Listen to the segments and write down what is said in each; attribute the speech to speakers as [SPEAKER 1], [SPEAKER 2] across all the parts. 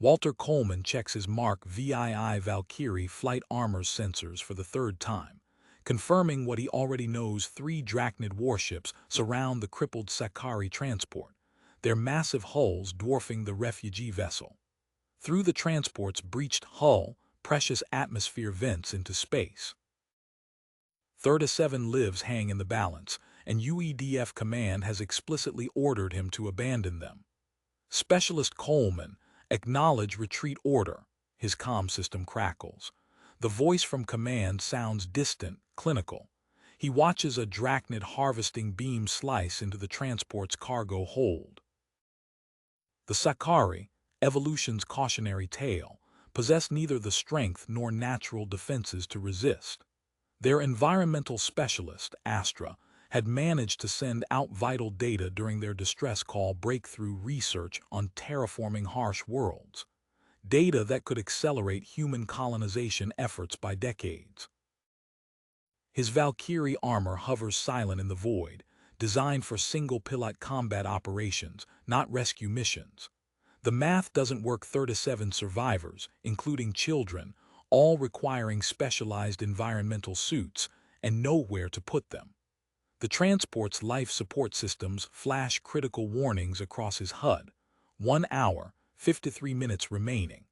[SPEAKER 1] Walter Coleman checks his Mark VII Valkyrie flight armor's sensors for the third time, confirming what he already knows: three Drachnid warships surround the crippled Sakari transport, their massive hulls dwarfing the refugee vessel. Through the transport's breached hull, precious atmosphere vents into space. 37 lives hang in the balance, and UEDF command has explicitly ordered him to abandon them. Specialist Coleman, acknowledge retreat order. His comm system crackles. The voice from command sounds distant, clinical. He watches a Drachnid harvesting beam slice into the transport's cargo hold. The Sakari, evolution's cautionary tale, possess neither the strength nor natural defenses to resist. Their environmental specialist, Astra, had managed to send out vital data during their distress call breakthrough research on terraforming harsh worlds. Data that could accelerate human colonization efforts by decades. His Valkyrie armor hovers silent in the void, designed for single-pilot combat operations, not rescue missions. The math doesn't work. 37 survivors, including children, all requiring specialized environmental suits, and nowhere to put them. The transport's life support systems flash critical warnings across his HUD. 1 hour, 53 minutes remaining.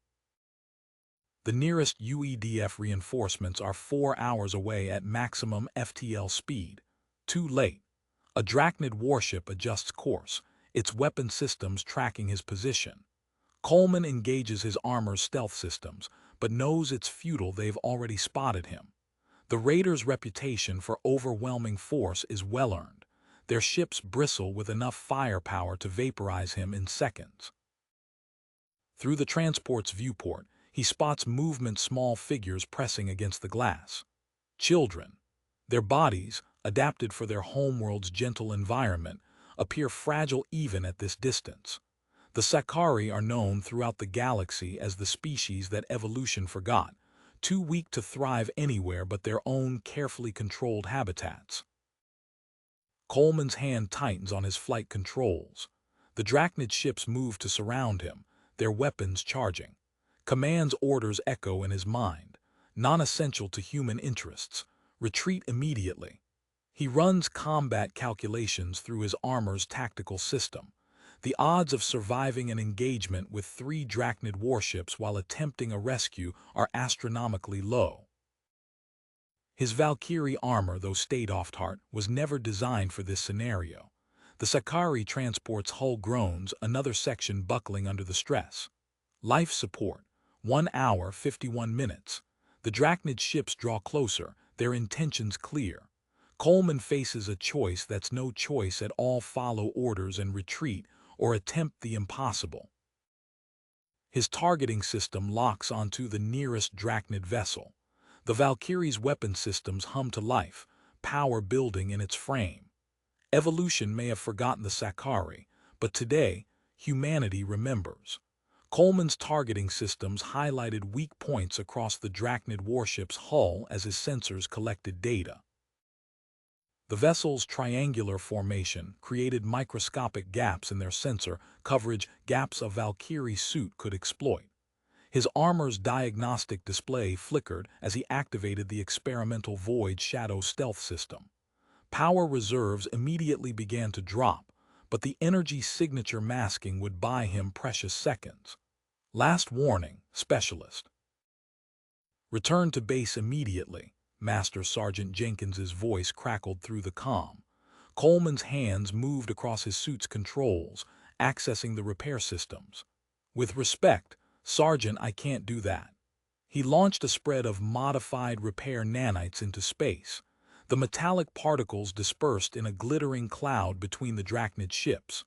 [SPEAKER 1] The nearest UEDF reinforcements are 4 hours away at maximum FTL speed. Too late. A Drachnid warship adjusts course, its weapon systems tracking his position. Coleman engages his armor's stealth systems, but knows it's futile. They've already spotted him. The raiders' reputation for overwhelming force is well-earned. Their ships bristle with enough firepower to vaporize him in seconds. Through the transport's viewport, he spots movement: small figures pressing against the glass. Children. Their bodies, adapted for their homeworld's gentle environment, appear fragile even at this distance. The Sakari are known throughout the galaxy as the species that evolution forgot, too weak to thrive anywhere but their own carefully controlled habitats. Coleman's hand tightens on his flight controls. The Drachnid ships move to surround him, their weapons charging. Command's orders echo in his mind, non-essential to human interests. Retreat immediately. He runs combat calculations through his armor's tactical system. The odds of surviving an engagement with 3 Drachnid warships while attempting a rescue are astronomically low. His Valkyrie armor, though state-of-the-art, was never designed for this scenario. The Sakari transport's hull groans, another section buckling under the stress. Life support. 1 hour, 51 minutes. The Drachnid ships draw closer, their intentions clear. Coleman faces a choice that's no choice at all: follow orders and retreat, or attempt the impossible. His targeting system locks onto the nearest Drachnid vessel. The Valkyrie's weapon systems hum to life, power building in its frame. Evolution may have forgotten the Sakari, but today, humanity remembers. Coleman's targeting systems highlighted weak points across the Drachnid warship's hull as his sensors collected data. The vessel's triangular formation created microscopic gaps in their sensor coverage, gaps a Valkyrie's suit could exploit. His armor's diagnostic display flickered as he activated the experimental Void Shadow stealth system. Power reserves immediately began to drop, but the energy signature masking would buy him precious seconds. Last warning, specialist. Return to base immediately. Master Sergeant Jenkins's voice crackled through the comm. Coleman's hands moved across his suit's controls, accessing the repair systems. With respect, Sergeant, I can't do that. He launched a spread of modified repair nanites into space. The metallic particles dispersed in a glittering cloud between the Drachnid ships.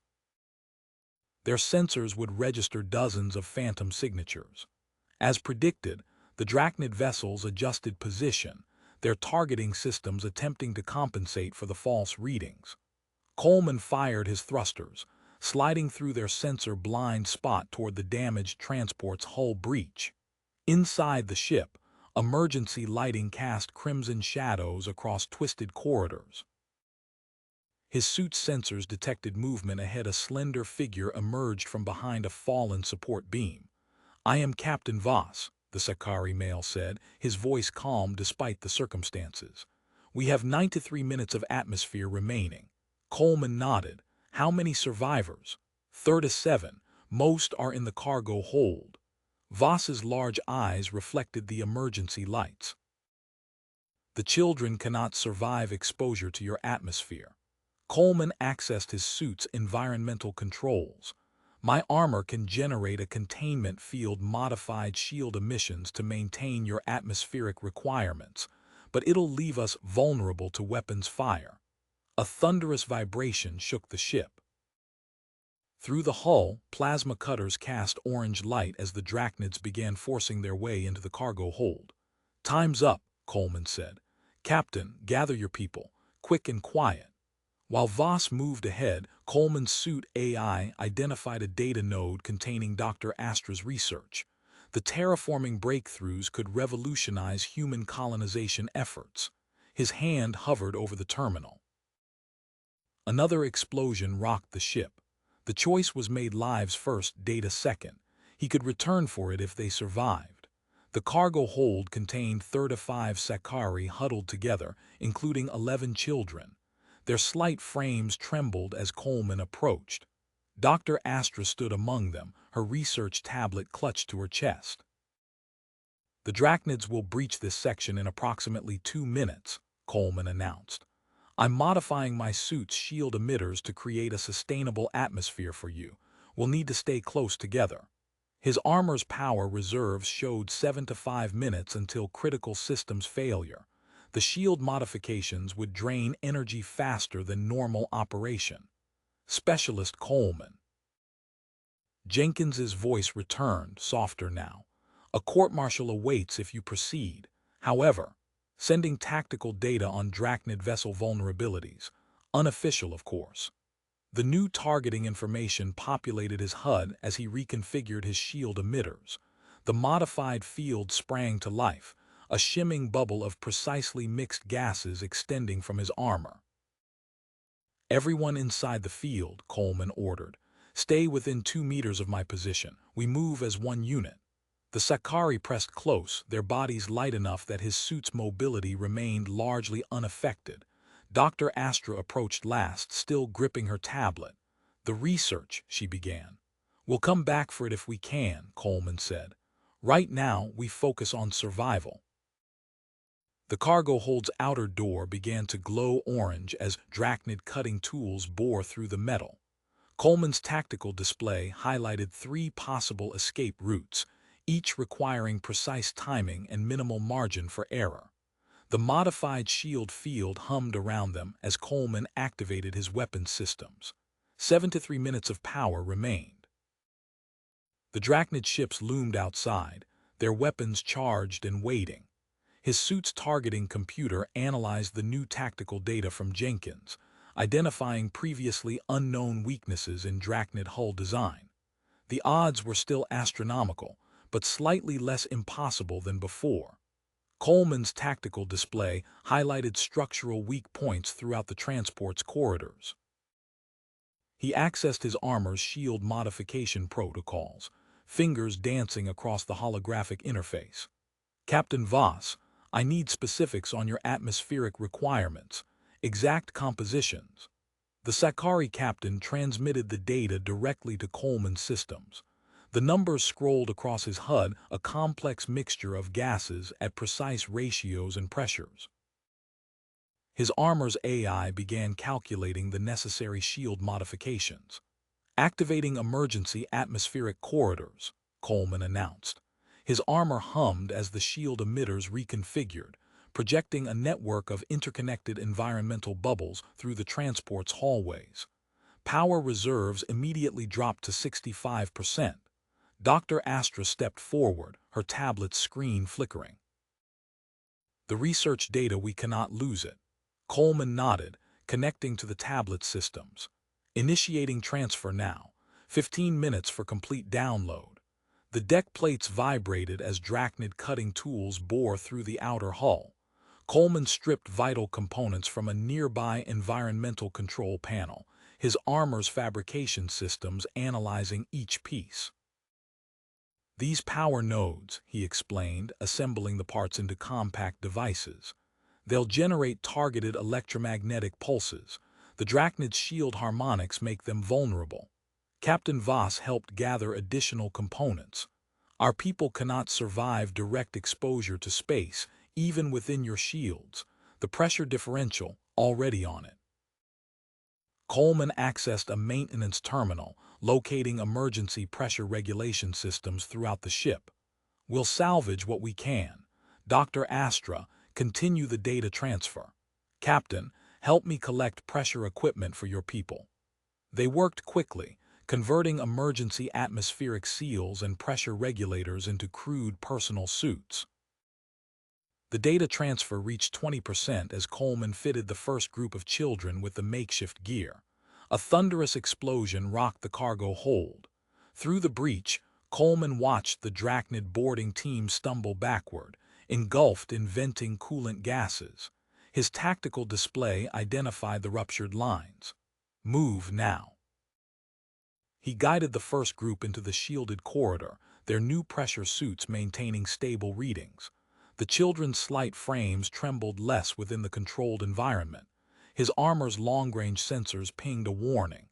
[SPEAKER 1] Their sensors would register dozens of phantom signatures. As predicted, the Drachnid vessels adjusted position, their targeting systems attempting to compensate for the false readings. Coleman fired his thrusters, sliding through their sensor blind spot toward the damaged transport's hull breach. Inside the ship, emergency lighting cast crimson shadows across twisted corridors. His suit's sensors detected movement ahead. A slender figure emerged from behind a fallen support beam. "I am Captain Voss," the Sakari male said, his voice calm despite the circumstances. "We have 93 minutes of atmosphere remaining." Coleman nodded. "How many survivors?" 37. "Most are in the cargo hold." Voss's large eyes reflected the emergency lights. "The children cannot survive exposure to your atmosphere." Coleman accessed his suit's environmental controls. "My armor can generate a containment field modified shield emissions to maintain your atmospheric requirements, but it'll leave us vulnerable to weapons fire." A thunderous vibration shook the ship. Through the hull, plasma cutters cast orange light as the drachnids began forcing their way into the cargo hold. "Time's up," Coleman said. "Captain, gather your people, quick and quiet." While Voss moved ahead, Coleman's suit AI identified a data node containing Dr. Astra's research. The terraforming breakthroughs could revolutionize human colonization efforts. His hand hovered over the terminal. Another explosion rocked the ship. The choice was made: lives first, data second. He could return for it if they survived. The cargo hold contained 35 Sakari huddled together, including 11 children. Their slight frames trembled as Coleman approached. Dr. Astra stood among them, her research tablet clutched to her chest. "The drachnids will breach this section in approximately 2 minutes, Coleman announced. "I'm modifying my suit's shield emitters to create a sustainable atmosphere for you. We'll need to stay close together." His armor's power reserves showed 7 to 5 minutes until critical systems failure. The shield modifications would drain energy faster than normal operation. "Specialist Coleman." Jenkins's voice returned, softer now. "A court-martial awaits if you proceed. However, sending tactical data on drachnid vessel vulnerabilities. Unofficial, of course." The new targeting information populated his HUD as he reconfigured his shield emitters. The modified field sprang to life, a shimming bubble of precisely mixed gases extending from his armor. "Everyone inside the field," Coleman ordered. "Stay within 2 meters of my position. We move as one unit." The Sakari pressed close, their bodies light enough that his suit's mobility remained largely unaffected. Dr. Astra approached last, still gripping her tablet. "The research," she began. "We'll come back for it if we can," Coleman said. "Right now, we focus on survival." The cargo hold's outer door began to glow orange as drachnid cutting tools bore through the metal. Coleman's tactical display highlighted 3 possible escape routes, each requiring precise timing and minimal margin for error. The modified shield field hummed around them as Coleman activated his weapons systems. 7 to 3 minutes of power remained. The drachnid ships loomed outside, their weapons charged and waiting. His suit's targeting computer analyzed the new tactical data from Jenkins, identifying previously unknown weaknesses in drachnid hull design. The odds were still astronomical, but slightly less impossible than before. Coleman's tactical display highlighted structural weak points throughout the transport's corridors. He accessed his armor's shield modification protocols, fingers dancing across the holographic interface. "Captain Voss, I need specifics on your atmospheric requirements, exact compositions." The Sakari captain transmitted the data directly to Coleman's systems. The numbers scrolled across his HUD, a complex mixture of gases at precise ratios and pressures. His armor's AI began calculating the necessary shield modifications. "Activating emergency atmospheric corridors," Coleman announced. His armor hummed as the shield emitters reconfigured, projecting a network of interconnected environmental bubbles through the transport's hallways. Power reserves immediately dropped to 65%. Dr. Astra stepped forward, her tablet's screen flickering. "The research data, we cannot lose it." Coleman nodded, connecting to the tablet systems. "Initiating transfer now. 15 minutes for complete download." The deck plates vibrated as drachnid cutting tools bore through the outer hull. Coleman stripped vital components from a nearby environmental control panel, his armor's fabrication systems analyzing each piece. These power nodes, he explained, assembling the parts into compact devices. They'll generate targeted electromagnetic pulses. The Drachnid's shield harmonics make them vulnerable. Captain Voss helped gather additional components. Our people cannot survive direct exposure to space, even within your shields. The pressure differential, already on it. Coleman accessed a maintenance terminal, locating emergency pressure regulation systems throughout the ship. We'll salvage what we can. Dr. Astra, continue the data transfer. Captain, help me collect pressure equipment for your people. They worked quickly, converting emergency atmospheric seals and pressure regulators into crude personal suits. The data transfer reached 20% as Coleman fitted the first group of children with the makeshift gear. A thunderous explosion rocked the cargo hold. Through the breach, Coleman watched the Drachnid boarding team stumble backward, engulfed in venting coolant gases. His tactical display identified the ruptured lines. Move now. He guided the first group into the shielded corridor, their new pressure suits maintaining stable readings. The children's slight frames trembled less within the controlled environment. His armor's long-range sensors pinged a warning.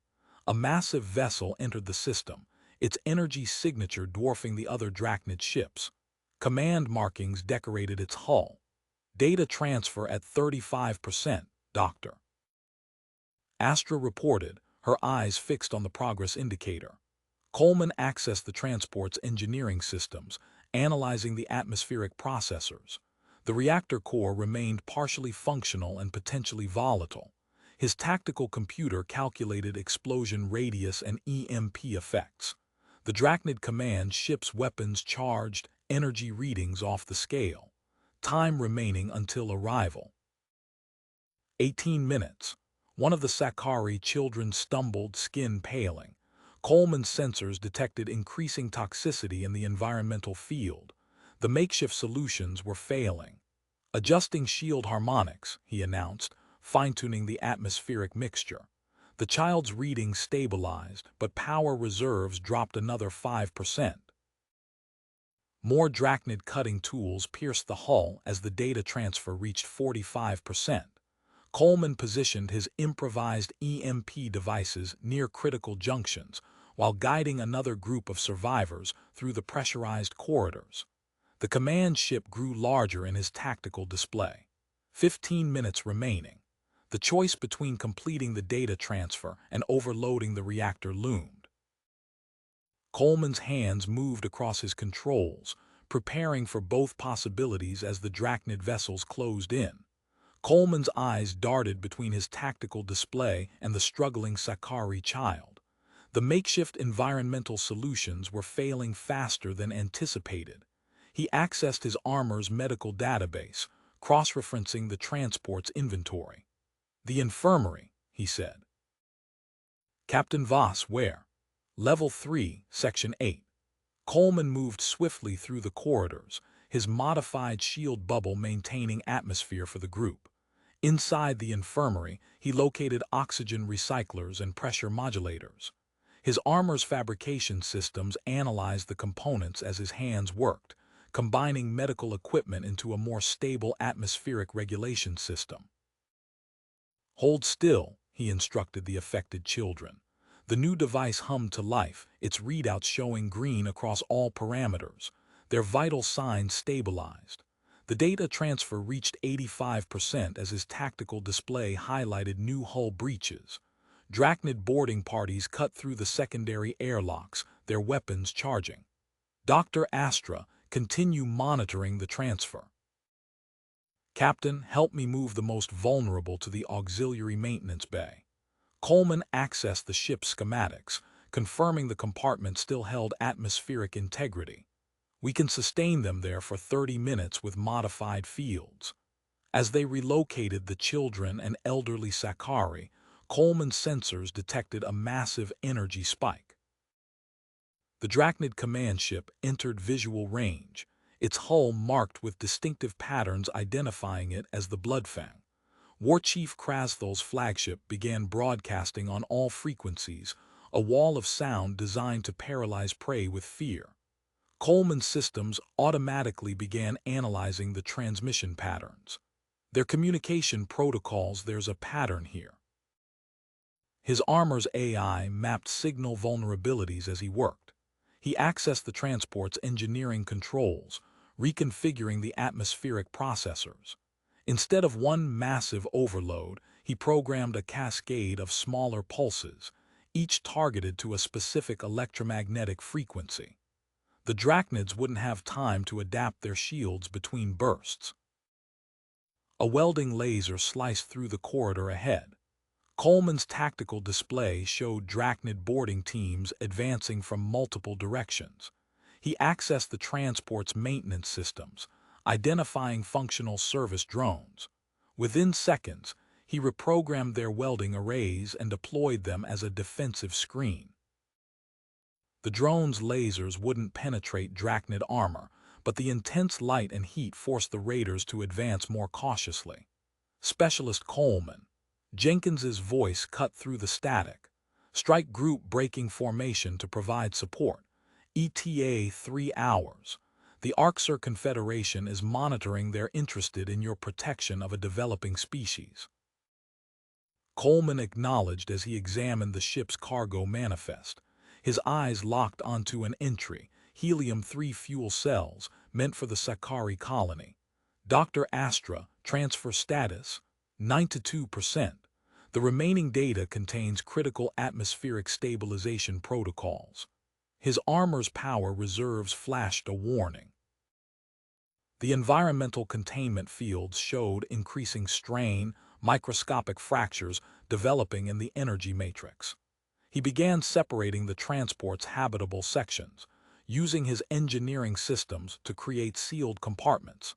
[SPEAKER 1] A massive vessel entered the system, its energy signature dwarfing the other Drachnid ships. Command markings decorated its hull. Data transfer at 35%, Doctor. Astra reported, her eyes fixed on the progress indicator. Coleman accessed the transport's engineering systems, analyzing the atmospheric processors. The reactor core remained partially functional and potentially volatile. His tactical computer calculated explosion radius and EMP effects. The Drachnid command ship's weapons charged, energy readings off the scale. Time remaining until arrival. 18 minutes. One of the Sakari children stumbled, skin paling. Coleman's sensors detected increasing toxicity in the environmental field. The makeshift solutions were failing. Adjusting shield harmonics, he announced, fine-tuning the atmospheric mixture. The child's readings stabilized, but power reserves dropped another 5%. More Drachnid cutting tools pierced the hull as the data transfer reached 45%. Coleman positioned his improvised EMP devices near critical junctions, while guiding another group of survivors through the pressurized corridors. The command ship grew larger in his tactical display. 15 minutes remaining. The choice between completing the data transfer and overloading the reactor loomed. Coleman's hands moved across his controls, preparing for both possibilities as the Drachnid vessels closed in. Coleman's eyes darted between his tactical display and the struggling Sakari child. The makeshift environmental solutions were failing faster than anticipated. He accessed his armor's medical database, cross-referencing the transport's inventory. The infirmary, he said. Captain Voss, where? Level 3, Section 8. Coleman moved swiftly through the corridors, his modified shield bubble maintaining atmosphere for the group. Inside the infirmary, he located oxygen recyclers and pressure modulators. His armor's fabrication systems analyzed the components as his hands worked, combining medical equipment into a more stable atmospheric regulation system. Hold still, he instructed the affected children. The new device hummed to life, its readouts showing green across all parameters. Their vital signs stabilized. The data transfer reached 85% as his tactical display highlighted new hull breaches. Drachnid boarding parties cut through the secondary airlocks, their weapons charging. Dr. Astra, continue monitoring the transfer. Captain, help me move the most vulnerable to the auxiliary maintenance bay. Coleman accessed the ship's schematics, confirming the compartment still held atmospheric integrity. We can sustain them there for 30 minutes with modified fields. As they relocated the children and elderly Sakari, Coleman's sensors detected a massive energy spike. The Drachnid command ship entered visual range, its hull marked with distinctive patterns identifying it as the Bloodfang. War Chief Krasthol's flagship began broadcasting on all frequencies, a wall of sound designed to paralyze prey with fear. Coleman's systems automatically began analyzing the transmission patterns. Their communication protocols, there's a pattern here. His armor's AI mapped signal vulnerabilities as he worked. He accessed the transport's engineering controls, reconfiguring the atmospheric processors. Instead of one massive overload, he programmed a cascade of smaller pulses, each targeted to a specific electromagnetic frequency. The Drachnids wouldn't have time to adapt their shields between bursts. A welding laser sliced through the corridor ahead. Coleman's tactical display showed Drachnid boarding teams advancing from multiple directions. He accessed the transport's maintenance systems, identifying functional service drones. Within seconds, he reprogrammed their welding arrays and deployed them as a defensive screen. The drone's lasers wouldn't penetrate Drachnid armor, but the intense light and heat forced the raiders to advance more cautiously. Specialist Coleman. Jenkins's voice cut through the static. Strike group breaking formation to provide support. ETA 3 hours. The Arxer Confederation is monitoring. They're interested in your protection of a developing species. Coleman acknowledged as he examined the ship's cargo manifest. His eyes locked onto an entry, helium-3 fuel cells, meant for the Sakari colony. Dr. Astra, transfer status, 92%. The remaining data contains critical atmospheric stabilization protocols. His armor's power reserves flashed a warning. The environmental containment fields showed increasing strain, microscopic fractures developing in the energy matrix. He began separating the transport's habitable sections, using his engineering systems to create sealed compartments.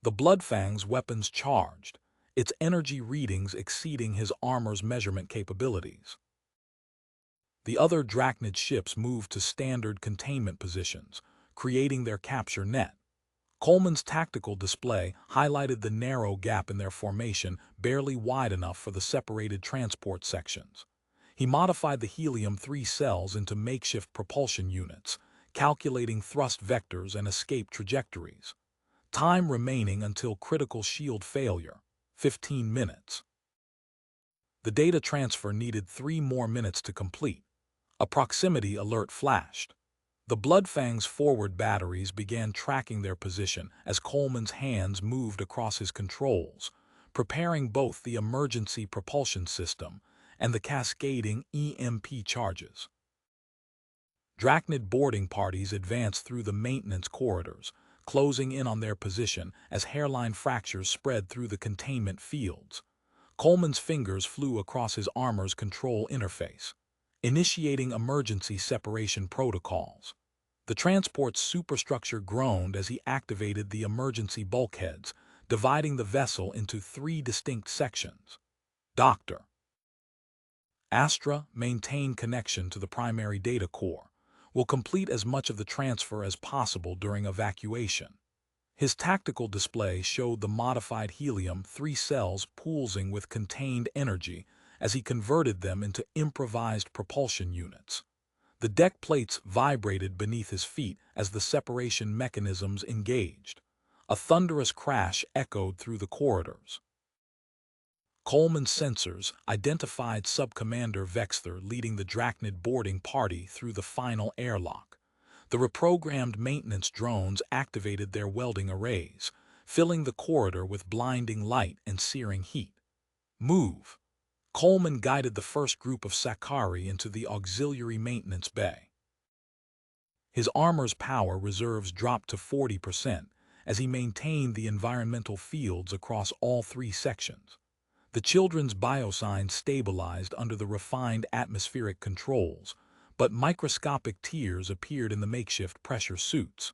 [SPEAKER 1] The Bloodfang's weapons charged, its energy readings exceeding his armor's measurement capabilities. The other Drachnid ships moved to standard containment positions, creating their capture net. Coleman's tactical display highlighted the narrow gap in their formation, barely wide enough for the separated transport sections. He modified the helium-3 cells into makeshift propulsion units, calculating thrust vectors and escape trajectories. Time remaining until critical shield failure, 15 minutes. The data transfer needed 3 more minutes to complete. A proximity alert flashed. The Bloodfang's forward batteries began tracking their position as Coleman's hands moved across his controls, preparing both the emergency propulsion system and the cascading EMP charges. Drachnid boarding parties advanced through the maintenance corridors, closing in on their position as hairline fractures spread through the containment fields. Coleman's fingers flew across his armor's control interface, initiating emergency separation protocols. The transport's superstructure groaned as he activated the emergency bulkheads, dividing the vessel into 3 distinct sections. Dr. Astra maintained connection to the primary data core, will complete as much of the transfer as possible during evacuation. His tactical display showed the modified helium-3 cells pulsing with contained energy as he converted them into improvised propulsion units. The deck plates vibrated beneath his feet as the separation mechanisms engaged. A thunderous crash echoed through the corridors. Coleman's sensors identified Subcommander Vexter leading the Drachnid boarding party through the final airlock. The reprogrammed maintenance drones activated their welding arrays, filling the corridor with blinding light and searing heat. Move! Coleman guided the first group of Sakari into the auxiliary maintenance bay. His armor's power reserves dropped to 40% as he maintained the environmental fields across all 3 sections. The children's biosigns stabilized under the refined atmospheric controls, but microscopic tears appeared in the makeshift pressure suits.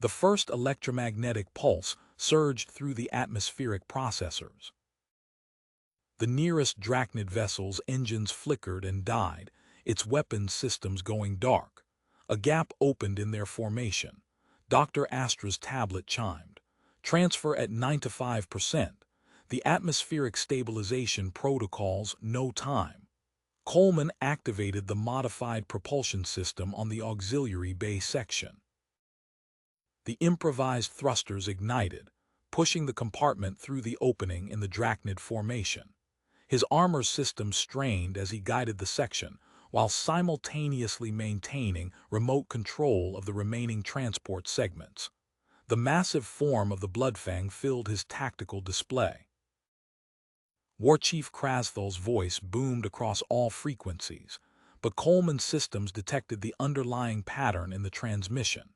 [SPEAKER 1] The first electromagnetic pulse surged through the atmospheric processors. The nearest Drachnid vessel's engines flickered and died, its weapons systems going dark. A gap opened in their formation. Dr. Astra's tablet chimed. Transfer at 95%. The atmospheric stabilization protocols, no time. Coleman activated the modified propulsion system on the auxiliary bay section. The improvised thrusters ignited, pushing the compartment through the opening in the Drachnid formation. His armor system strained as he guided the section, while simultaneously maintaining remote control of the remaining transport segments. The massive form of the Bloodfang filled his tactical display. War Chief Krasthal's voice boomed across all frequencies, but Coleman's systems detected the underlying pattern in the transmission.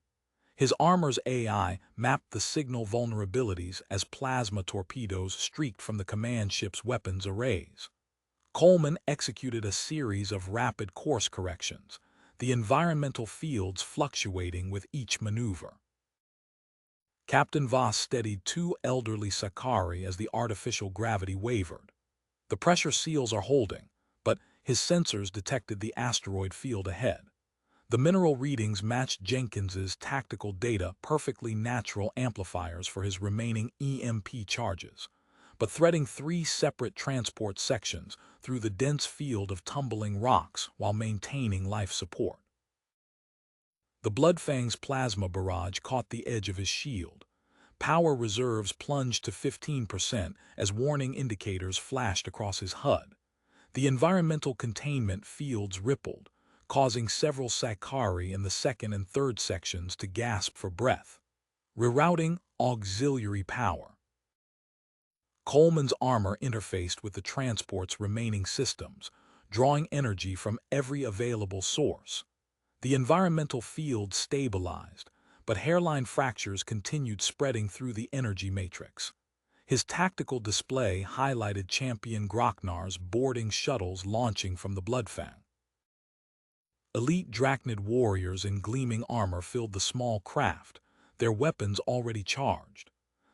[SPEAKER 1] His armor's AI mapped the signal vulnerabilities as plasma torpedoes streaked from the command ship's weapons arrays. Coleman executed a series of rapid course corrections, the environmental fields fluctuating with each maneuver. Captain Voss steadied two elderly Sakari as the artificial gravity wavered. The pressure seals are holding, but his sensors detected the asteroid field ahead. The mineral readings matched Jenkins's tactical data, perfectly natural amplifiers for his remaining EMP charges, but threading three separate transport sections through the dense field of tumbling rocks while maintaining life support. The Bloodfang's plasma barrage caught the edge of his shield. Power reserves plunged to 15% as warning indicators flashed across his HUD. The environmental containment fields rippled, causing several Sakari in the second and third sections to gasp for breath. Rerouting auxiliary power. Coleman's armor interfaced with the transport's remaining systems, drawing energy from every available source. The environmental field stabilized, but hairline fractures continued spreading through the energy matrix. His tactical display highlighted Champion Groknar's boarding shuttles launching from the Bloodfang. Elite Drachnid warriors in gleaming armor filled the small craft, their weapons already charged.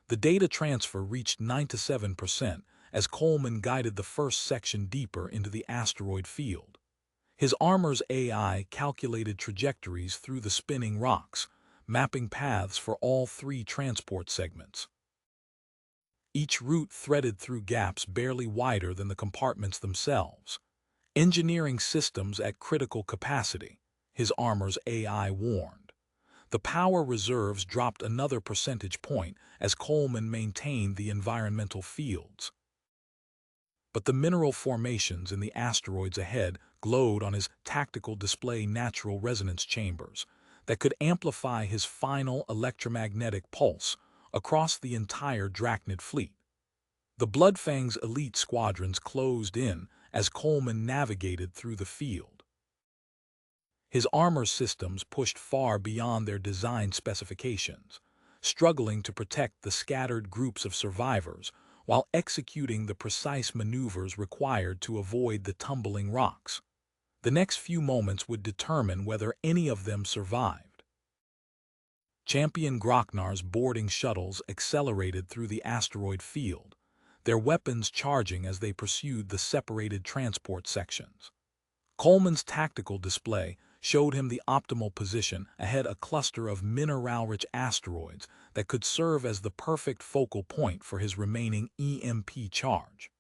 [SPEAKER 1] The data transfer reached 97% as Coleman guided the first section deeper into the asteroid field. His armor's AI calculated trajectories through the spinning rocks, mapping paths for all three transport segments. Each route threaded through gaps barely wider than the compartments themselves. Engineering systems at critical capacity, his armor's AI warned. The power reserves dropped another percentage point as Coleman maintained the environmental fields. But the mineral formations in the asteroids ahead glowed on his tactical display natural resonance chambers that could amplify his final electromagnetic pulse across the entire Drachnid fleet. The Bloodfang's elite squadrons closed in as Coleman navigated through the field. His armor systems pushed far beyond their design specifications, struggling to protect the scattered groups of survivors while executing the precise maneuvers required to avoid the tumbling rocks. The next few moments would determine whether any of them survived. Champion Groknar's boarding shuttles accelerated through the asteroid field, their weapons charging as they pursued the separated transport sections. Coleman's tactical display showed him the optimal position ahead a cluster of mineral-rich asteroids that could serve as the perfect focal point for his remaining EMP charge.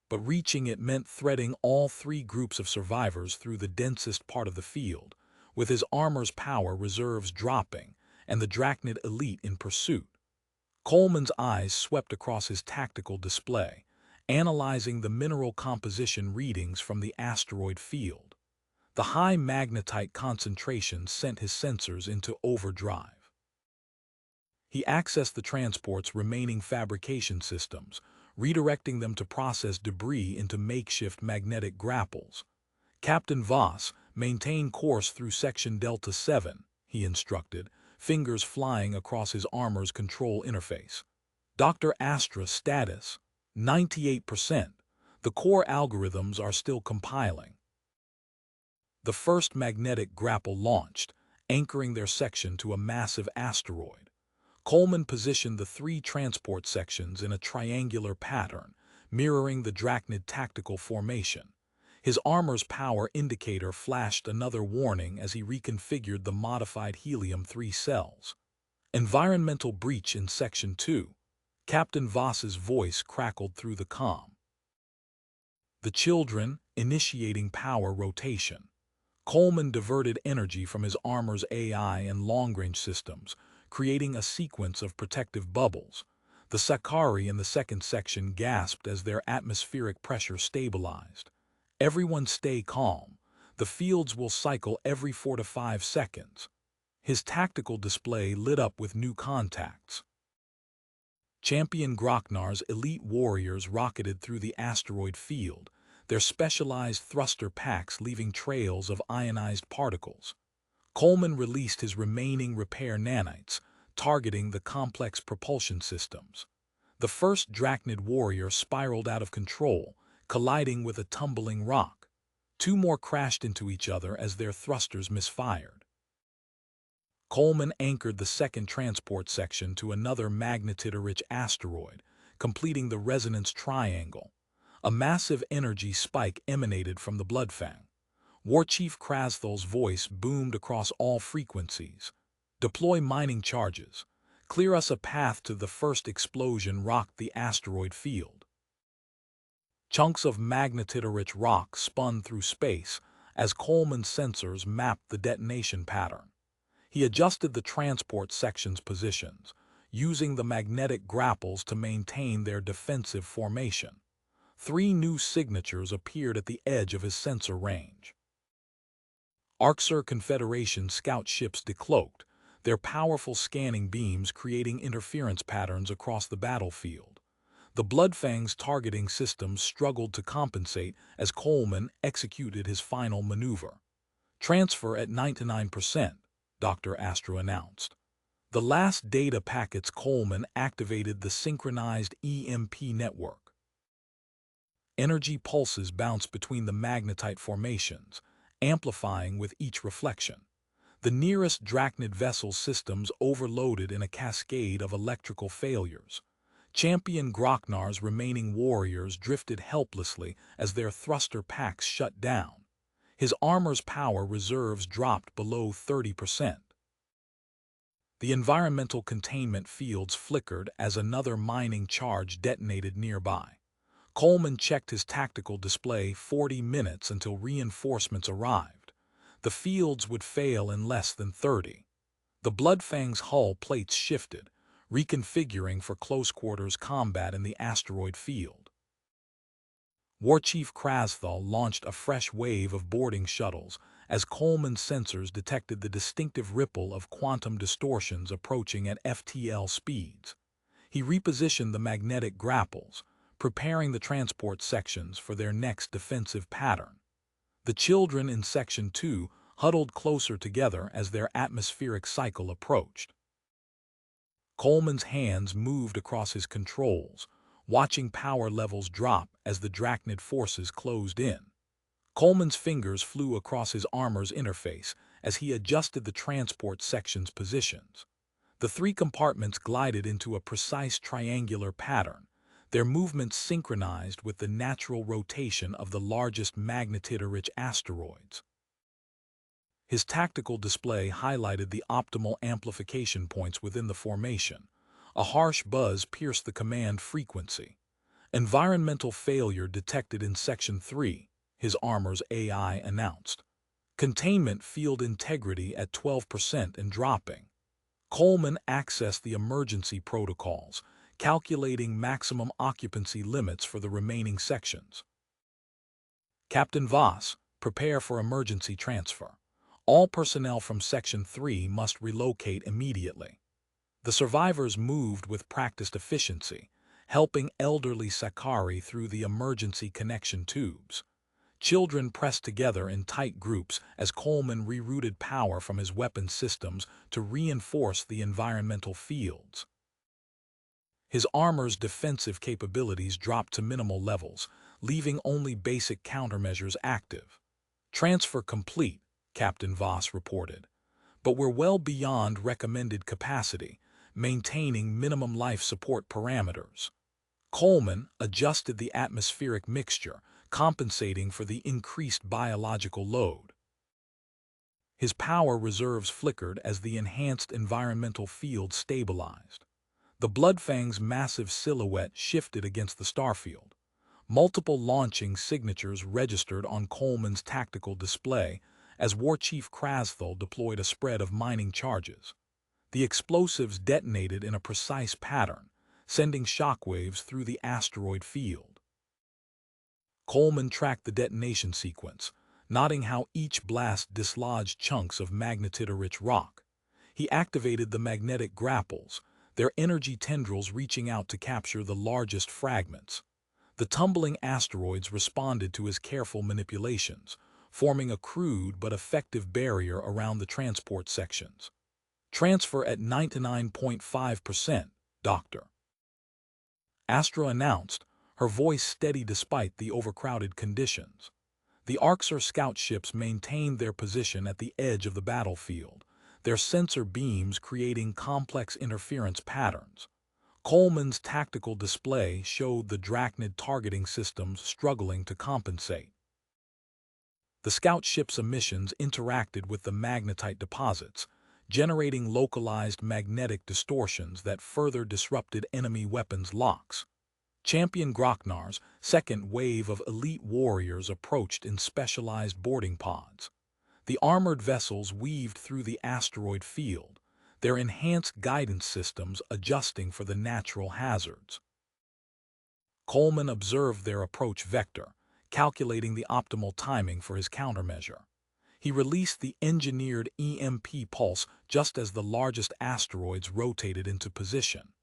[SPEAKER 1] But reaching it meant threading all three groups of survivors through the densest part of the field, with his armor's power reserves dropping and the Drachnid elite in pursuit. Coleman's eyes swept across his tactical display, analyzing the mineral composition readings from the asteroid field. The high magnetite concentration sent his sensors into overdrive. He accessed the transport's remaining fabrication systems, redirecting them to process debris into makeshift magnetic grapples. Captain Voss, maintain course through Section Delta 7, he instructed, fingers flying across his armor's control interface. Dr. Astra status, 98%. The core algorithms are still compiling. The first magnetic grapple launched, anchoring their section to a massive asteroid. Coleman positioned the three transport sections in a triangular pattern, mirroring the Drachnid tactical formation. His armor's power indicator flashed another warning as he reconfigured the modified helium-3 cells. Environmental breach in Section 2. Captain Voss's voice crackled through the comm. The children, initiating power rotation. Coleman diverted energy from his armor's AI and long-range systems, creating a sequence of protective bubbles. The Sakari in the second section gasped as their atmospheric pressure stabilized. Everyone stay calm. The fields will cycle every 4 to 5 seconds. His tactical display lit up with new contacts. Champion Grocknar's elite warriors rocketed through the asteroid field, their specialized thruster packs leaving trails of ionized particles. Coleman released his remaining repair nanites, targeting the complex propulsion systems. The first Drachnid warrior spiraled out of control, colliding with a tumbling rock. Two more crashed into each other as their thrusters misfired. Coleman anchored the second transport section to another magnetite-rich asteroid, completing the resonance triangle. A massive energy spike emanated from the Bloodfang. War Chief Krasthal's voice boomed across all frequencies. Deploy mining charges. Clear us a path to the first explosion rocked the asteroid field. Chunks of magnetite-rich rock spun through space as Coleman's sensors mapped the detonation pattern. He adjusted the transport section's positions, using the magnetic grapples to maintain their defensive formation. 3 new signatures appeared at the edge of his sensor range. Arxur Confederation scout ships decloaked, their powerful scanning beams creating interference patterns across the battlefield. The Bloodfang's targeting systems struggled to compensate as Coleman executed his final maneuver. Transfer at 99%, Dr. Astro announced. The last data packets Coleman activated the synchronized EMP network. Energy pulses bounced between the magnetite formations, amplifying with each reflection. The nearest Drachnid vessel's systems overloaded in a cascade of electrical failures. Champion Grocknar's remaining warriors drifted helplessly as their thruster packs shut down. His armor's power reserves dropped below 30%. The environmental containment fields flickered as another mining charge detonated nearby. Coleman checked his tactical display 40 minutes until reinforcements arrived. The fields would fail in less than 30. The Bloodfang's hull plates shifted, reconfiguring for close-quarters combat in the asteroid field. War Chief Krasthal launched a fresh wave of boarding shuttles as Coleman's sensors detected the distinctive ripple of quantum distortions approaching at FTL speeds. He repositioned the magnetic grapples, preparing the transport sections for their next defensive pattern. The children in Section 2 huddled closer together as their atmospheric cycle approached. Coleman's hands moved across his controls, watching power levels drop as the Drachnid forces closed in. Coleman's fingers flew across his armor's interface as he adjusted the transport section's positions. The 3 compartments glided into a precise triangular pattern, their movements synchronized with the natural rotation of the largest magnetite-rich asteroids. His tactical display highlighted the optimal amplification points within the formation. A harsh buzz pierced the command frequency. Environmental failure detected in Section 3, his armor's AI announced. Containment field integrity at 12% and dropping. Coleman accessed the emergency protocols, calculating maximum occupancy limits for the remaining sections. Captain Voss, prepare for emergency transfer. All personnel from Section 3 must relocate immediately. The survivors moved with practiced efficiency, helping elderly Sakari through the emergency connection tubes. Children pressed together in tight groups as Coleman rerouted power from his weapon systems to reinforce the environmental fields. His armor's defensive capabilities dropped to minimal levels, leaving only basic countermeasures active. Transfer complete, Captain Voss reported. But we're well beyond recommended capacity, maintaining minimum life support parameters. Coleman adjusted the atmospheric mixture, compensating for the increased biological load. His power reserves flickered as the enhanced environmental field stabilized. The Bloodfang's massive silhouette shifted against the starfield. Multiple launching signatures registered on Coleman's tactical display as War Chief Krasthul deployed a spread of mining charges. The explosives detonated in a precise pattern, sending shockwaves through the asteroid field. Coleman tracked the detonation sequence, noting how each blast dislodged chunks of magnetite-rich rock. He activated the magnetic grapples, their energy tendrils reaching out to capture the largest fragments. The tumbling asteroids responded to his careful manipulations, forming a crude but effective barrier around the transport sections. Transfer at 99.5%, Doctor. Astra announced, her voice steady despite the overcrowded conditions. The Arxer scout ships maintained their position at the edge of the battlefield, their sensor beams creating complex interference patterns. Coleman's tactical display showed the Drachnid targeting systems struggling to compensate. The scout ships' emissions interacted with the magnetite deposits, generating localized magnetic distortions that further disrupted enemy weapons locks. Champion Groknar's second wave of elite warriors approached in specialized boarding pods. The armored vessels weaved through the asteroid field, their enhanced guidance systems adjusting for the natural hazards. Coleman observed their approach vector, calculating the optimal timing for his countermeasure. He released the engineered EMP pulse just as the largest asteroids rotated into position.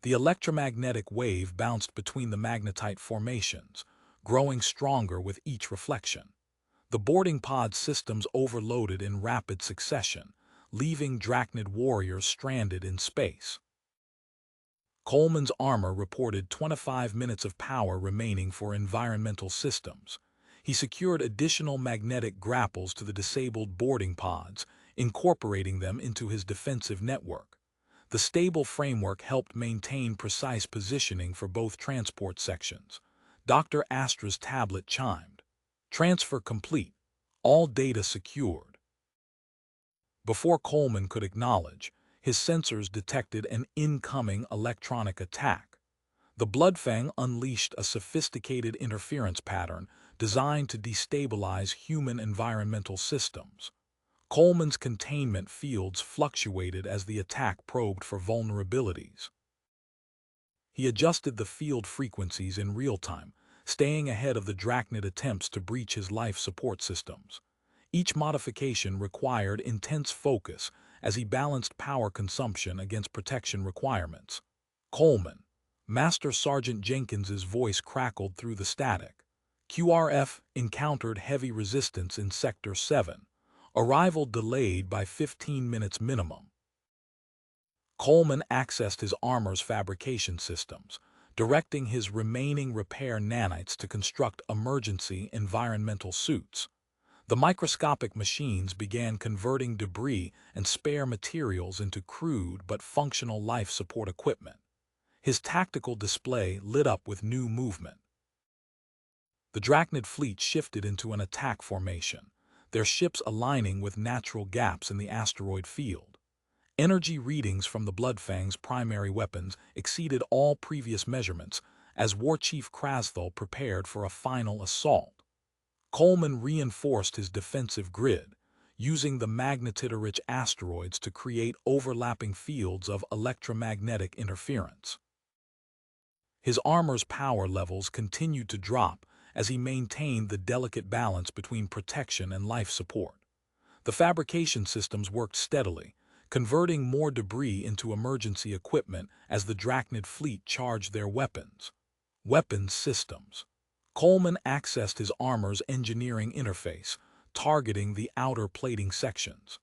[SPEAKER 1] The electromagnetic wave bounced between the magnetite formations, growing stronger with each reflection. The boarding pod systems overloaded in rapid succession, leaving Drachnid warriors stranded in space. Coleman's armor reported 25 minutes of power remaining for environmental systems. He secured additional magnetic grapples to the disabled boarding pods, incorporating them into his defensive network. The stable framework helped maintain precise positioning for both transport sections. Dr. Astra's tablet chimed. Transfer complete. All data secured. Before Coleman could acknowledge, his sensors detected an incoming electronic attack. The Bloodfang unleashed a sophisticated interference pattern designed to destabilize human environmental systems. Coleman's containment fields fluctuated as the attack probed for vulnerabilities. He adjusted the field frequencies in real time, staying ahead of the Drachnid attempts to breach his life support systems. Each modification required intense focus as he balanced power consumption against protection requirements. Coleman, Master Sergeant Jenkins's voice crackled through the static. QRF encountered heavy resistance in Sector 7. Arrival delayed by 15 minutes minimum. Coleman accessed his armor's fabrication systems, directing his remaining repair nanites to construct emergency environmental suits. The microscopic machines began converting debris and spare materials into crude but functional life support equipment. His tactical display lit up with new movement. The Drachnid fleet shifted into an attack formation, their ships aligning with natural gaps in the asteroid field. Energy readings from the Bloodfang's primary weapons exceeded all previous measurements as War Chief Krasthul prepared for a final assault. Coleman reinforced his defensive grid, using the magnetite-rich asteroids to create overlapping fields of electromagnetic interference. His armor's power levels continued to drop as he maintained the delicate balance between protection and life support. The fabrication systems worked steadily, converting more debris into emergency equipment as the Drachnid fleet charged their weapons. Weapons systems. Coleman accessed his armor's engineering interface, targeting the outer plating sections.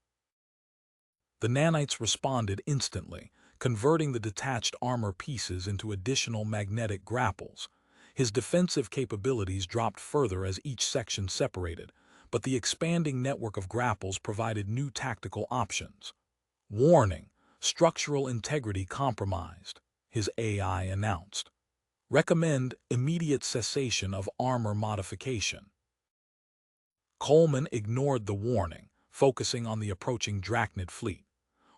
[SPEAKER 1] The nanites responded instantly, converting the detached armor pieces into additional magnetic grapples. His defensive capabilities dropped further as each section separated, but the expanding network of grapples provided new tactical options. Warning: structural integrity compromised, his AI announced. Recommend immediate cessation of armor modification. Coleman ignored the warning, focusing on the approaching Drachnid fleet.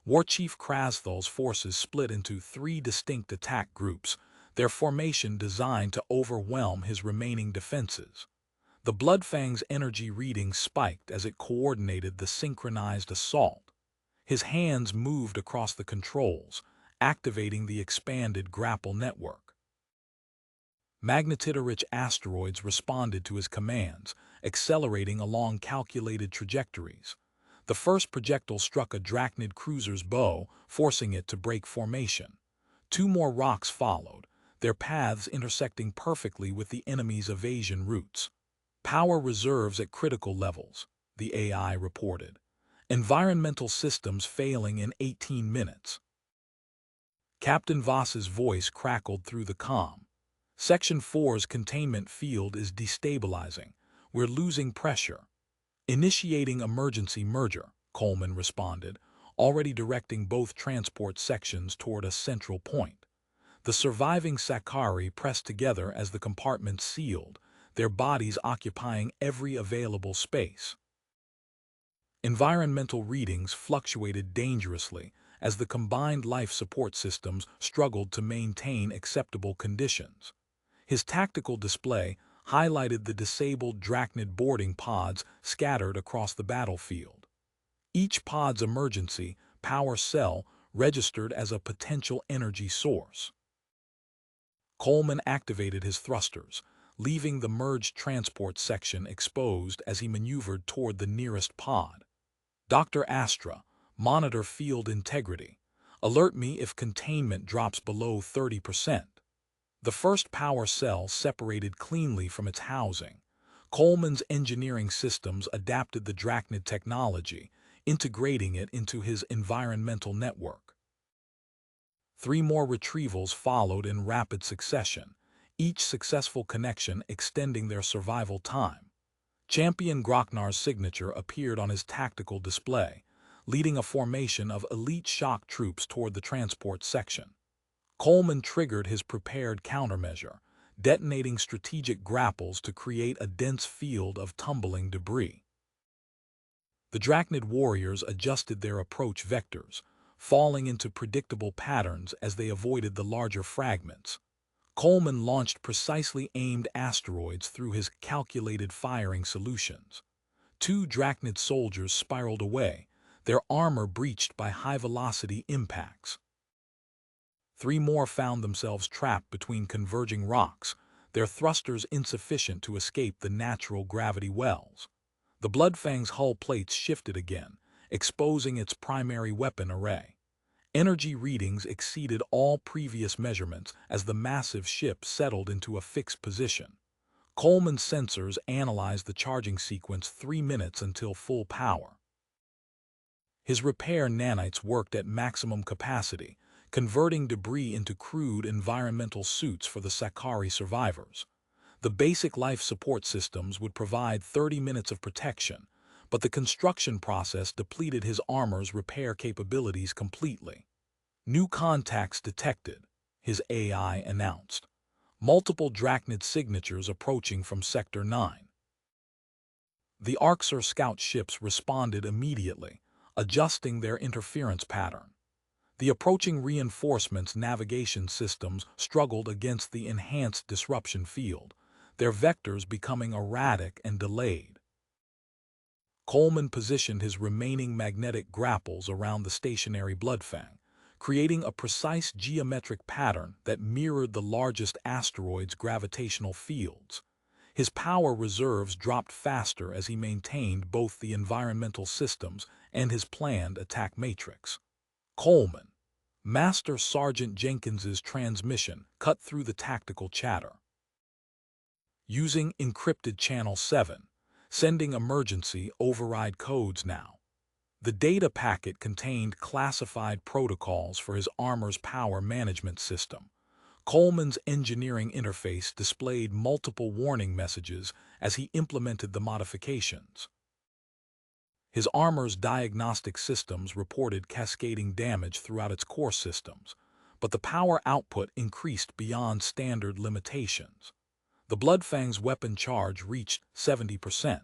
[SPEAKER 1] War Chief Krasthul's forces split into 3 distinct attack groups, their formation designed to overwhelm his remaining defenses. The Bloodfang's energy reading spiked as it coordinated the synchronized assault. His hands moved across the controls, activating the expanded grapple network. Magnetoid-rich asteroids responded to his commands, accelerating along calculated trajectories. The first projectile struck a Drachnid cruiser's bow, forcing it to break formation. Two more rocks followed, their paths intersecting perfectly with the enemy's evasion routes. Power reserves at critical levels, the AI reported. Environmental systems failing in 18 minutes. Captain Voss's voice crackled through the comm. Section 4's containment field is destabilizing. We're losing pressure. Initiating emergency merger, Coleman responded, already directing both transport sections toward a central point. The surviving Sakari pressed together as the compartments sealed, their bodies occupying every available space. Environmental readings fluctuated dangerously as the combined life support systems struggled to maintain acceptable conditions. His tactical display highlighted the disabled Drachnid boarding pods scattered across the battlefield. Each pod's emergency power cell registered as a potential energy source. Coleman activated his thrusters, leaving the merged transport section exposed as he maneuvered toward the nearest pod. Dr. Astra, monitor field integrity. Alert me if containment drops below 30%. The first power cell separated cleanly from its housing. Coleman's engineering systems adapted the Drachnid technology, integrating it into his environmental network. 3 more retrievals followed in rapid succession, each successful connection extending their survival time. Champion Groknar's signature appeared on his tactical display, leading a formation of elite shock troops toward the transport section. Coleman triggered his prepared countermeasure, detonating strategic grapples to create a dense field of tumbling debris. The Drachnid warriors adjusted their approach vectors, falling into predictable patterns as they avoided the larger fragments. Coleman launched precisely aimed asteroids through his calculated firing solutions. 2 Drachnid soldiers spiraled away, their armor breached by high-velocity impacts. 3 more found themselves trapped between converging rocks, their thrusters insufficient to escape the natural gravity wells. The Bloodfang's hull plates shifted again, exposing its primary weapon array. Energy readings exceeded all previous measurements as the massive ship settled into a fixed position. Coleman's sensors analyzed the charging sequence 3 minutes until full power. His repair nanites worked at maximum capacity, converting debris into crude environmental suits for the Sakari survivors. The basic life support systems would provide 30 minutes of protection, but the construction process depleted his armor's repair capabilities completely. New contacts detected, his AI announced. Multiple Drachnid signatures approaching from Sector 9. The Arxur scout ships responded immediately, adjusting their interference pattern. The approaching reinforcements' navigation systems struggled against the enhanced disruption field, their vectors becoming erratic and delayed. Coleman positioned his remaining magnetic grapples around the stationary Bloodfang, creating a precise geometric pattern that mirrored the largest asteroid's gravitational fields. His power reserves dropped faster as he maintained both the environmental systems and his planned attack matrix. Coleman, Master Sergeant Jenkins's transmission cut through the tactical chatter. Using encrypted Channel 7, sending emergency override codes now. The data packet contained classified protocols for his armor's power management system. Coleman's engineering interface displayed multiple warning messages as he implemented the modifications. His armor's diagnostic systems reported cascading damage throughout its core systems, but the power output increased beyond standard limitations. The Bloodfang's weapon charge reached 70%.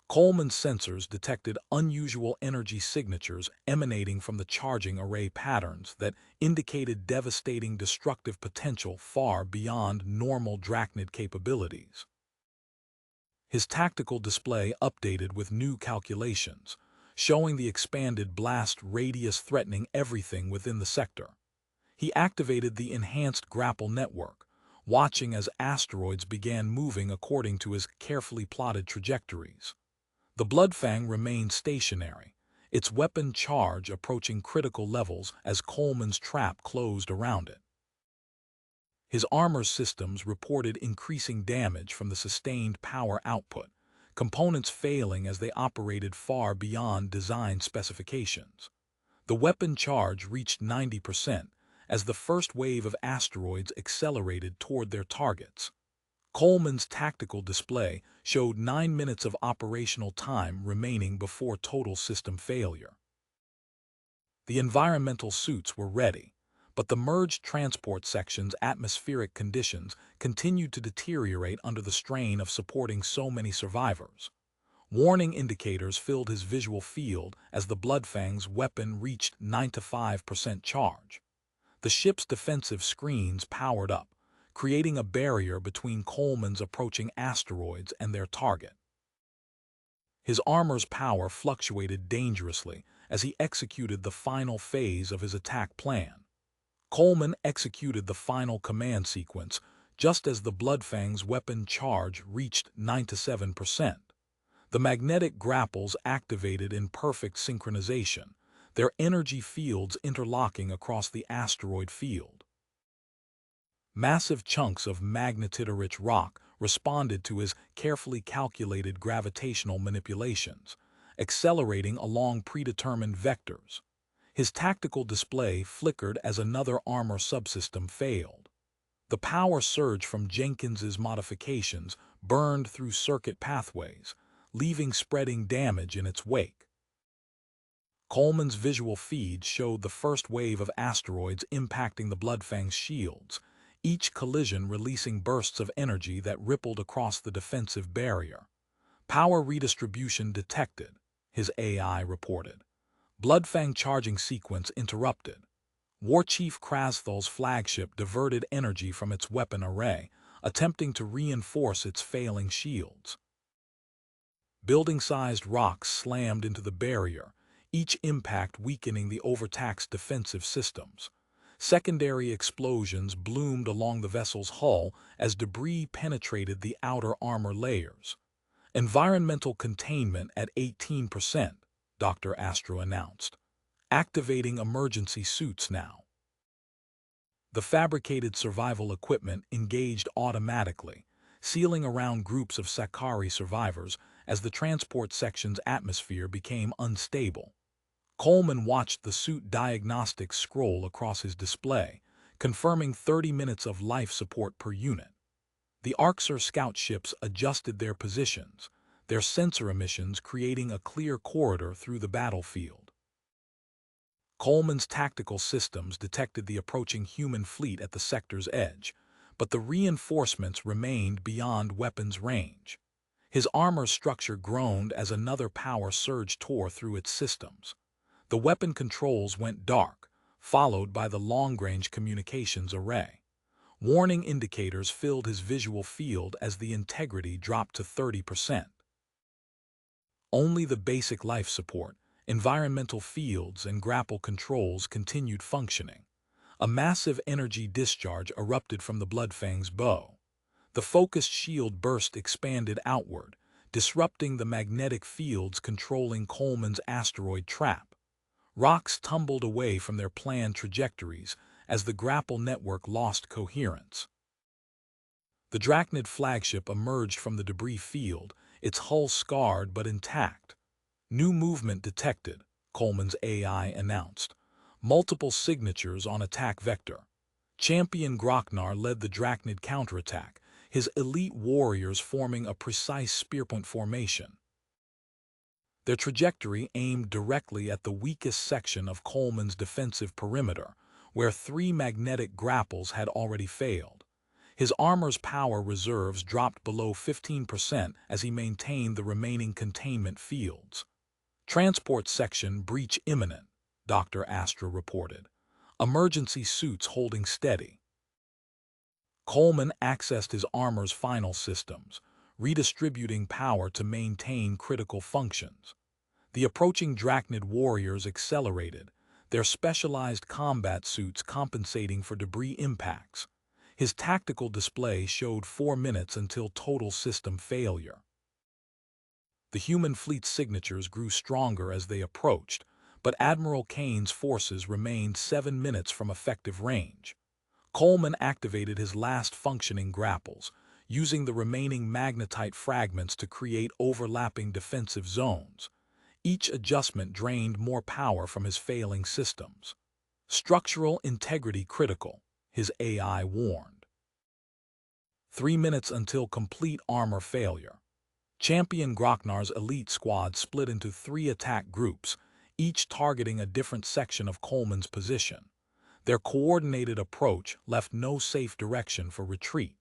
[SPEAKER 1] Coleman's sensors detected unusual energy signatures emanating from the charging array patterns that indicated devastating destructive potential far beyond normal Drachnid capabilities. His tactical display updated with new calculations, showing the expanded blast radius threatening everything within the sector. He activated the enhanced grapple network, watching as asteroids began moving according to his carefully plotted trajectories. The Bloodfang remained stationary, its weapon charge approaching critical levels as Coleman's trap closed around it. His armor systems reported increasing damage from the sustained power output, components failing as they operated far beyond design specifications. The weapon charge reached 90% as the first wave of asteroids accelerated toward their targets. Coleman's tactical display showed 9 minutes of operational time remaining before total system failure. The environmental suits were ready, but the merged transport section's atmospheric conditions continued to deteriorate under the strain of supporting so many survivors. Warning indicators filled his visual field as the Bloodfang's weapon reached 95% charge. The ship's defensive screens powered up, creating a barrier between Coleman's approaching asteroids and their target. His armor's power fluctuated dangerously as he executed the final phase of his attack plan. Coleman executed the final command sequence just as the Bloodfang's weapon charge reached 97%. The magnetic grapples activated in perfect synchronization, their energy fields interlocking across the asteroid field. Massive chunks of magnetite-rich rock responded to his carefully calculated gravitational manipulations, accelerating along predetermined vectors. His tactical display flickered as another armor subsystem failed. The power surge from Jenkins's modifications burned through circuit pathways, leaving spreading damage in its wake. Coleman's visual feed showed the first wave of asteroids impacting the Bloodfang's shields, each collision releasing bursts of energy that rippled across the defensive barrier. Power redistribution detected, his AI reported. Bloodfang charging sequence interrupted. War Chief Krasthal's flagship diverted energy from its weapon array, attempting to reinforce its failing shields. Building-sized rocks slammed into the barrier, each impact weakening the overtaxed defensive systems. Secondary explosions bloomed along the vessel's hull as debris penetrated the outer armor layers. Environmental containment at 18%, Dr. Astro announced. Activating emergency suits now. The fabricated survival equipment engaged automatically, sealing around groups of Sakari survivors as the transport section's atmosphere became unstable. Coleman watched the suit diagnostics scroll across his display, confirming 30 minutes of life support per unit. The Arxer scout ships adjusted their positions, their sensor emissions creating a clear corridor through the battlefield. Coleman's tactical systems detected the approaching human fleet at the sector's edge, but the reinforcements remained beyond weapons range. His armor structure groaned as another power surge tore through its systems. The weapon controls went dark, followed by the long-range communications array. Warning indicators filled his visual field as the integrity dropped to 30%. Only the basic life support, environmental fields, and grapple controls continued functioning. A massive energy discharge erupted from the Bloodfang's bow. The focused shield burst expanded outward, disrupting the magnetic fields controlling Coleman's asteroid trap. Rocks tumbled away from their planned trajectories as the grapple network lost coherence. The Drachnid flagship emerged from the debris field, its hull scarred but intact. New movement detected, Coleman's AI announced. Multiple signatures on attack vector. Champion Grochnar led the Drachnid counterattack, his elite warriors forming a precise spearpoint formation. Their trajectory aimed directly at the weakest section of Coleman's defensive perimeter, where 3 magnetic grapples had already failed. His armor's power reserves dropped below 15% as he maintained the remaining containment fields. Transport section breach imminent, Dr. Astra reported. Emergency suits holding steady. Coleman accessed his armor's final systems, redistributing power to maintain critical functions. The approaching Drachnid warriors accelerated, their specialized combat suits compensating for debris impacts. His tactical display showed 4 minutes until total system failure. The human fleet's signatures grew stronger as they approached, but Admiral Kane's forces remained 7 minutes from effective range. Coleman activated his last functioning grapples, using the remaining magnetite fragments to create overlapping defensive zones. Each adjustment drained more power from his failing systems. Structural integrity critical, his AI warned. 3 minutes until complete armor failure. Champion Grocknar's elite squad split into 3 attack groups, each targeting a different section of Coleman's position. Their coordinated approach left no safe direction for retreat.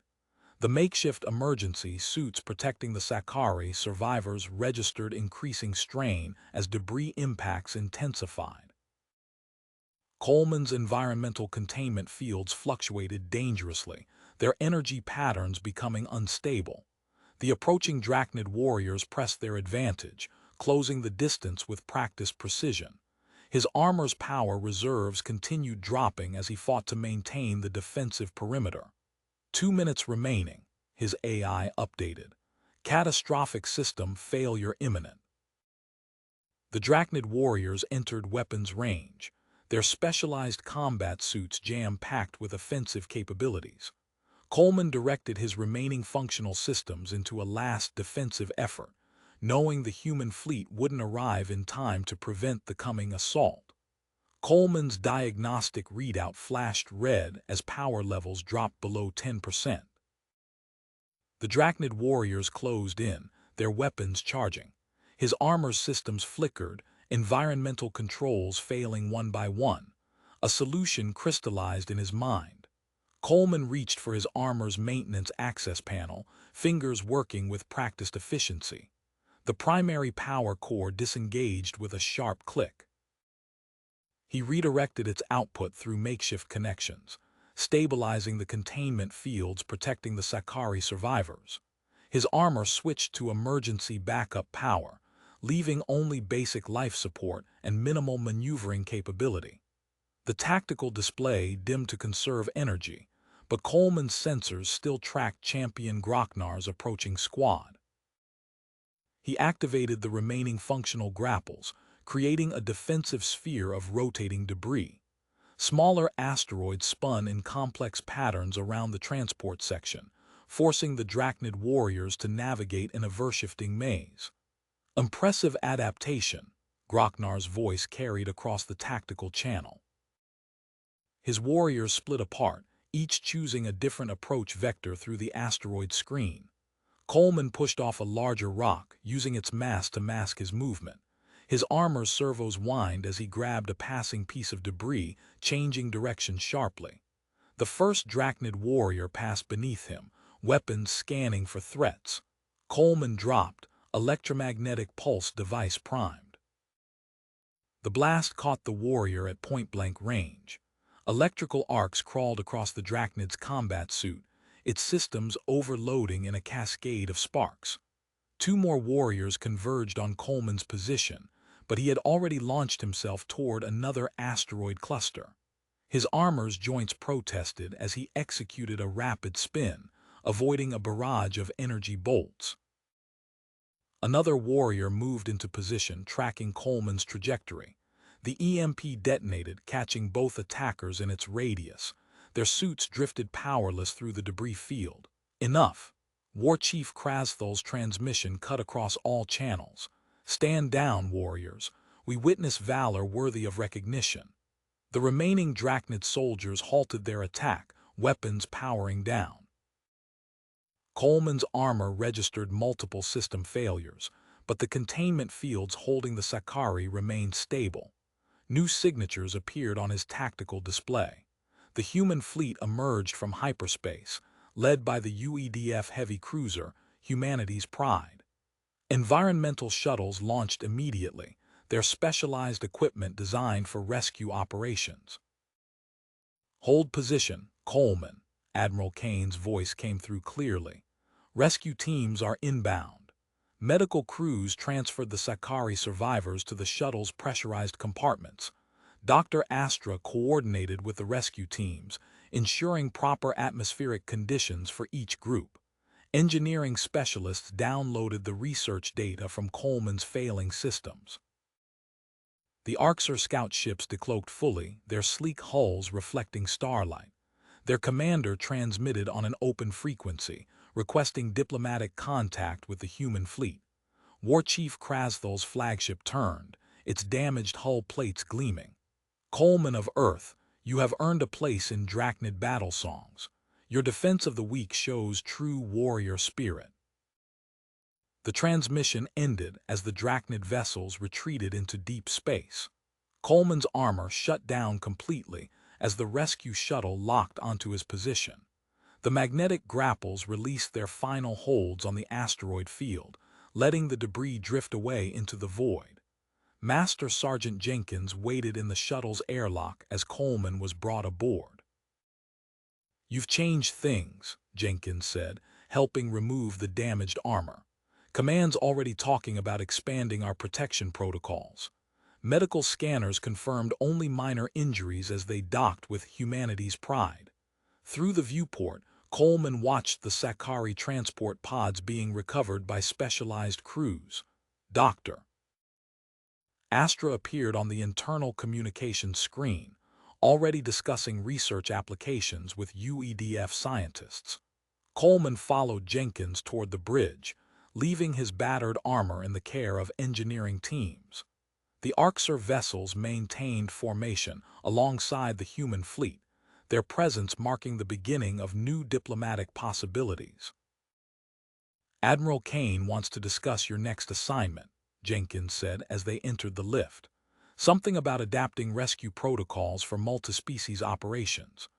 [SPEAKER 1] The makeshift emergency suits protecting the Sakari survivors registered increasing strain as debris impacts intensified. Coleman's environmental containment fields fluctuated dangerously, their energy patterns becoming unstable. The approaching Drachnid warriors pressed their advantage, closing the distance with practiced precision. His armor's power reserves continued dropping as he fought to maintain the defensive perimeter. 2 minutes remaining, his AI updated. Catastrophic system failure imminent. The Drachnid warriors entered weapons range, their specialized combat suits jam-packed with offensive capabilities. Coleman directed his remaining functional systems into a last defensive effort, knowing the human fleet wouldn't arrive in time to prevent the coming assault. Coleman's diagnostic readout flashed red as power levels dropped below 10%. The Drachnid warriors closed in, their weapons charging. His armor's systems flickered, environmental controls failing one by one. A solution crystallized in his mind. Coleman reached for his armor's maintenance access panel, fingers working with practiced efficiency. The primary power core disengaged with a sharp click. He redirected its output through makeshift connections, stabilizing the containment fields protecting the Sakari survivors. His armor switched to emergency backup power, leaving only basic life support and minimal maneuvering capability. The tactical display dimmed to conserve energy, but Coleman's sensors still tracked Champion Grocknar's approaching squad. He activated the remaining functional grapples, creating a defensive sphere of rotating debris. Smaller asteroids spun in complex patterns around the transport section, forcing the Drachnid warriors to navigate an ever-shifting maze. Impressive adaptation, Grocknar's voice carried across the tactical channel. His warriors split apart, each choosing a different approach vector through the asteroid screen. Coleman pushed off a larger rock, using its mass to mask his movement. His armor's servos whined as he grabbed a passing piece of debris, changing direction sharply. The first Drachnid warrior passed beneath him, weapons scanning for threats. Coleman dropped, electromagnetic pulse device primed. The blast caught the warrior at point-blank range. Electrical arcs crawled across the Drachnid's combat suit, its systems overloading in a cascade of sparks. 2 more warriors converged on Coleman's position, but he had already launched himself toward another asteroid cluster. His armor's joints protested as he executed a rapid spin, avoiding a barrage of energy bolts. Another warrior moved into position, tracking Coleman's trajectory. The EMP detonated, catching both attackers in its radius. Their suits drifted powerless through the debris field. Enough! War Chief Krasthol's transmission cut across all channels. Stand down, warriors. We witness valor worthy of recognition. The remaining Drachnid soldiers halted their attack, weapons powering down. Coleman's armor registered multiple system failures, but the containment fields holding the Sakari remained stable. New signatures appeared on his tactical display. The human fleet emerged from hyperspace, led by the UEDF heavy cruiser, humanity's pride. Environmental shuttles launched immediately, their specialized equipment designed for rescue operations. Hold position, Coleman, Admiral Kane's voice came through clearly. Rescue teams are inbound. Medical crews transferred the Sakari survivors to the shuttle's pressurized compartments. Dr. Astra coordinated with the rescue teams, ensuring proper atmospheric conditions for each group. Engineering specialists downloaded the research data from Coleman's failing systems. The Arxer scout ships decloaked fully, their sleek hulls reflecting starlight. Their commander transmitted on an open frequency, requesting diplomatic contact with the human fleet. War Chief Krasthal's flagship turned, its damaged hull plates gleaming. Coleman of Earth, you have earned a place in Drachnid battle songs. Your defense of the weak shows true warrior spirit. The transmission ended as the Drachnid vessels retreated into deep space. Coleman's armor shut down completely as the rescue shuttle locked onto his position. The magnetic grapples released their final holds on the asteroid field, letting the debris drift away into the void. Master Sergeant Jenkins waited in the shuttle's airlock as Coleman was brought aboard. "You've changed things," Jenkins said, helping remove the damaged armor. "Command's already talking about expanding our protection protocols." Medical scanners confirmed only minor injuries as they docked with humanity's pride. Through the viewport, Coleman watched the Sakari transport pods being recovered by specialized crews. Dr. Astra appeared on the internal communications screen, already discussing research applications with UEDF scientists. Coleman followed Jenkins toward the bridge, leaving his battered armor in the care of engineering teams. The Arxer vessels maintained formation alongside the human fleet, their presence marking the beginning of new diplomatic possibilities. "Admiral Kane wants to discuss your next assignment," Jenkins said as they entered the lift. "Something about adapting rescue protocols for multi-species operations."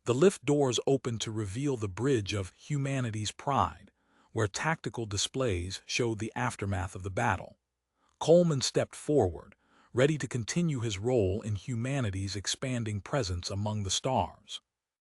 [SPEAKER 1] The lift doors opened to reveal the bridge of humanity's pride, where tactical displays showed the aftermath of the battle. Coleman stepped forward, ready to continue his role in humanity's expanding presence among the stars.